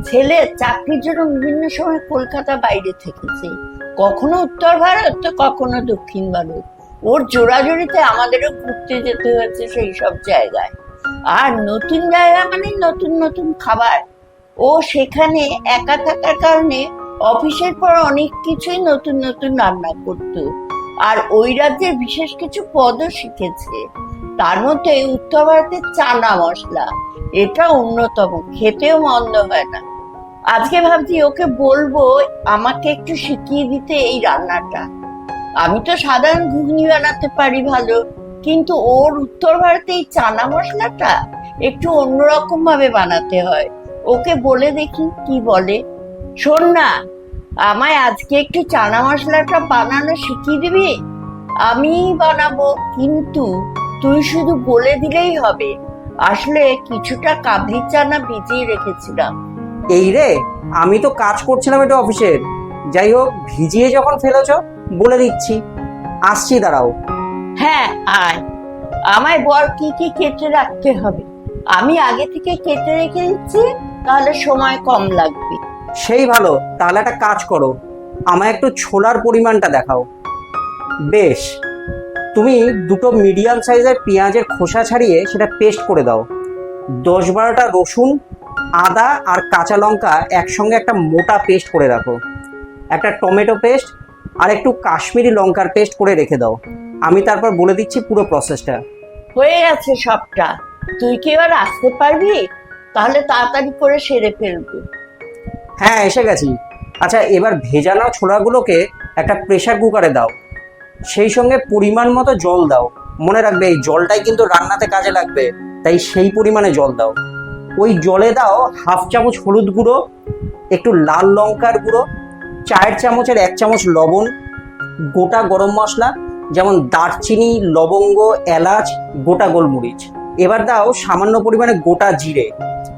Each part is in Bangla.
ছেলে চাকরির জন্য বিভিন্ন সময় কলকাতা বাইরে থেকেছে, কখনো উত্তর ভারত তো কখনো দক্ষিণ ভারত। ওর জোড়াজোড়িতে আমাদেরও ঘুরতে যেতে হয়েছে সেই সব জায়গায়। আর নতুন জায়গা মানে নতুন নতুন খাবার। ও সেখানে একা থাকার কারণে অফিসের পর অনেক কিছুই নতুন নতুন রান্না করতো। আর ওই রাজ্যের বিশেষ কিছু পদও শিখেছে। তার মধ্যে উত্তর ভারতের চানা মশলা, এটা অন্যতম, খেতেও মন্দ হয় না। আজকে ভাবছি ওকে বলবো আমাকে একটু শিখিয়ে দিতে এই রান্নাটা। আমি তো সাধারণ ঘুগনি বানাতে পারি ভালো, কিন্তু ওর উত্তর ভারতে এই চানা মশলাটা একটু অন্যরকম ভাবে বানাতে হয়। ওকে বলে দেখি কি বলে। শোন না, আমায় আজকে একটু চানা মশলাটা বানানো শিখিয়ে দিবি? আমি বানাবো, কিন্তু তুই শুধু বলে দিলেই হবে। আসলে কিছুটা কাবলি চানা ভিজিয়ে রেখেছিলাম। এই রে, আমি তো কাজ করছিলাম এটা অফিসের। যাই হোক, ভিজিয়ে যখন ফেলেছ বলে দিচ্ছি। আসছি, দাঁড়াও। হ্যাঁ আয়। আমায় বল কি কি কেটে রাখতে হবে। আমি আগে থেকে কেটে রেখে দিচ্ছি, তাহলে সময় কম লাগবে। সেই ভালো, তাহলে একটা কাজ করো, আমায় একটু ছোলার পরিমাণটা দেখাও। বেশ, তুমি দুটো মিডিয়াম সাইজের পেঁয়াজের খোসা ছাড়িয়ে সেটা পেস্ট করে দাও। 10-12টা রসুন, আদা আর কাঁচা লঙ্কা একসঙ্গে একটা মোটা পেস্ট করে রাখো। একটা টমেটো পেস্ট আর একটু কাশ্মীরি লঙ্কার পেস্ট করে রেখে দাও। আমি তারপর বলে দিচ্ছি পুরো প্রসেসটা। হয়ে গেছে সবটা। তুই কি এবার আসতে পারবি? তাহলে তাড়াতাড়ি করে সেরে ফেলবো। হ্যাঁ, এসে গেছি। আচ্ছা, এবার ভেজানো ছোলাগুলোকে একটা প্রেসার কুকারে দাও। সেই সঙ্গে পরিমাণ মতো জল দাও। মনে রাখবে, এই জলটাই কিন্তু রান্নাতে কাজে লাগবে, তাই সেই পরিমাণে জল দাও। ওই জলে দাও 1/2 চামচ হলুদ গুঁড়ো, একটু লাল লঙ্কার গুঁড়ো, 4 চামচের 1 চামচ লবণ, গোটা গরম মশলা যেমন দারচিনি, লবঙ্গ, এলাচ, গোটা গোলমরিচ। এবার দাও সামান্য পরিমাণে গোটা জিরে,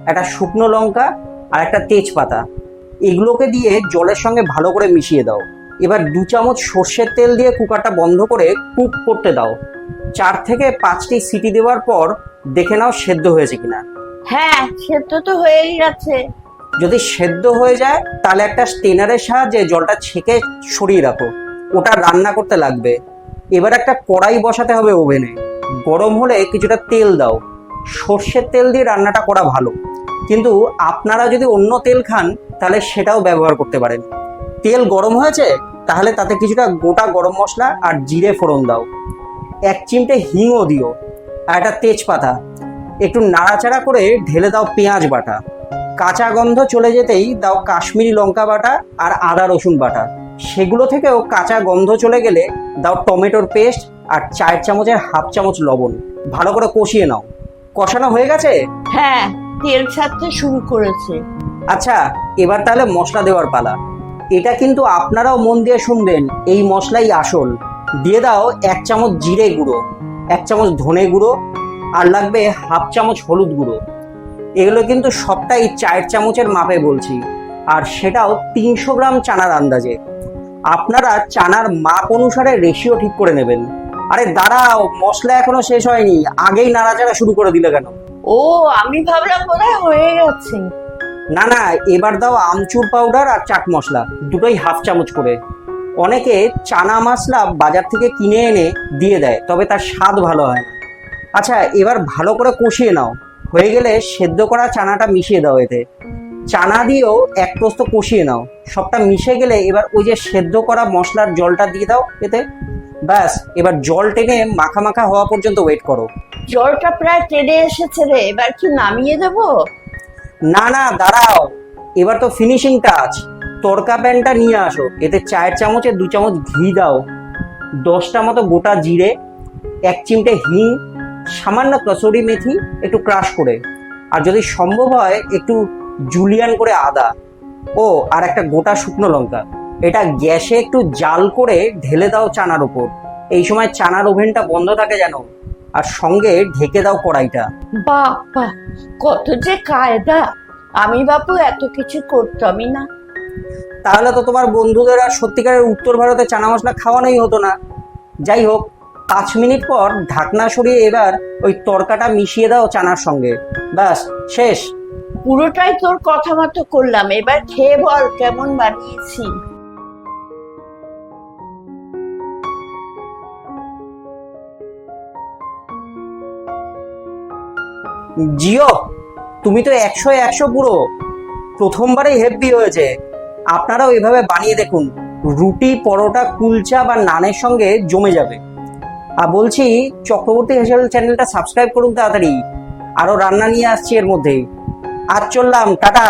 একটা শুকনো লঙ্কা আর একটা তেজপাতা। এগুলোকে দিয়ে জলের সঙ্গে ভালো করে মিশিয়ে দাও। এবার 2 চামচ সর্ষের তেল দিয়ে কুকারটা বন্ধ করে কুক করতে দাও। 4 থেকে 5টি সিটি দেওয়ার পর দেখে নাও সেদ্ধ হয়েছে কিনা। হ্যাঁ, সেদ্ধ তো হয়েই গেছে। যদি সেদ্ধ হয়ে যায় তাহলে একটা স্টেনারের সাহায্যে জলটা ছেঁকে সরিয়ে রাখো, ওটা রান্না করতে লাগবে। এবার একটা কড়াই বসাতে হবে ওভেনে। গরম হলে কিছুটা তেল দাও। সর্ষের তেল দিয়ে রান্নাটা করা ভালো, কিন্তু আপনারা যদি অন্য তেল খান তাহলে সেটাও ব্যবহার করতে পারেন। তেল গরম হয়েছে, তাহলে তাতে কিছুটা গোটা গরম মশলা আর জিরে ফোড়ন দাও। 1 চিমটে হিংও দিও আর একটা তেজপাতা। একটু নাড়াচাড়া করে ঢেলে দাও পেঁয়াজ বাটা। কাঁচা গন্ধ চলে যেতেই দাও কাশ্মীরি লঙ্কা বাটা আর আদা রসুন বাটা। সেগুলো থেকেও কাঁচা গন্ধ চলে গেলে দাও টমেটোর পেস্ট আর 4 চামচের 1/2 চামচ লবণ। ভালো করে কষিয়ে নাও। কষানো হয়ে গেছে? হ্যাঁ, তেল ছাড়তে শুরু করেছে। আচ্ছা, এবার তাহলে মশলা দেওয়ার পালা। এটা কিন্তু আপনারাও মন দিয়ে শুনবেন, এই মশলাই আসল। দিয়ে দাও 1 চামচ জিরে গুঁড়ো, 1 চামচ ধনে গুঁড়ো, আর লাগবে 1/2 চামচ হলুদ গুঁড়ো। এগুলো কিন্তু সবটাই 4 চামচের মাপে বলছি, আর সেটাও 300 গ্রাম চানার আন্দাজে। আপনারা চানার মাপ অনুসারে রেশিও ঠিক করে নেবেন। আরে দাঁড়াও, মশলা এখনো শেষ হয়নি, আগেই নাড়াচাড়া শুরু করে দিলে কেন? ও, আমি ভাবলাম বোধহয় হয়ে গেছে। না না, এবার দাও আমচুর পাউডার আর চাট মশলা, দুটোই 1/2 চামচ করে। অনেকে চানা মশলা বাজার থেকে কিনে এনে দিয়ে দেয়, তবে তার স্বাদ ভালো হয় না। আচ্ছা, এবার ভালো করে কষিয়ে নাও। হয়ে গেলে সেদ্ধ করা চানাটা মিশিয়ে দাও এতে। চানা দিয়েও এক প্রস্ত কষিয়ে নাও। সবটা মিশে গেলে এবার ওই যে সেদ্ধ করা মশলার জলটা দিয়ে দাও এতে। ব্যাস, এবার জল টেনে মাখা মাখা হওয়া পর্যন্ত ওয়েট করো। জলটা প্রায় টেনে এসেছে রে, এবার কি নামিয়ে দেবো? না না, দাঁড়াও, এবার তো ফিনিশিং টাচ। তড়কা প্যানটা নিয়ে আসো, এতে 4 চামচে 2 চামচ ঘি দাও, 10টা মতো গোটা জিরে, 1 চিমটে হিং, সামান্য কসুরি মেথি একটু ক্রাশ করে, আর যদি সম্ভব হয় একটু জুলিয়ান করে আদা, ও আর একটা গোটা শুকনো লঙ্কা। এটা গ্যাসে একটু জাল করে ঢেলে দাও চানার উপর। এই সময় চানার ওভেনটা বন্ধ থাকে যেন, আর সঙ্গে ঢেকে দাও কড়াইটা। বাবা, কত যে কায়দা! আমি বাপু এত কিছু করতামই না। তাহলে তো তোমার বন্ধুদের আর সত্যিকারের উত্তর ভারতে চানা মশলা খাওয়ানোই হতো না। যাই হোক, 5 মিনিট পর ঢাকনা সরিয়ে এবার ওই তড়কাটা মিশিয়ে দাও চানার সঙ্গে। ব্যাস, শেষ। পুরোটাই তোর কথা মতো করলাম, এবার খেয়ে বল কেমন বানিয়েছি। জিও, তুমি তো 100-100 পুরো। প্রথমবারেই হেভি হয়েছে। আপনারাও এভাবে বানিয়ে দেখুন, রুটি, পরোটা, কুলচা বা নানের সঙ্গে জমে যাবে। আর বলছি, চক্রবর্তী হেসেল চ্যানেলটা সাবস্ক্রাইব করুন তাড়াতাড়ি, আরো রান্না নিয়ে আসছি এর মধ্যে। আজ চললাম, টাটা।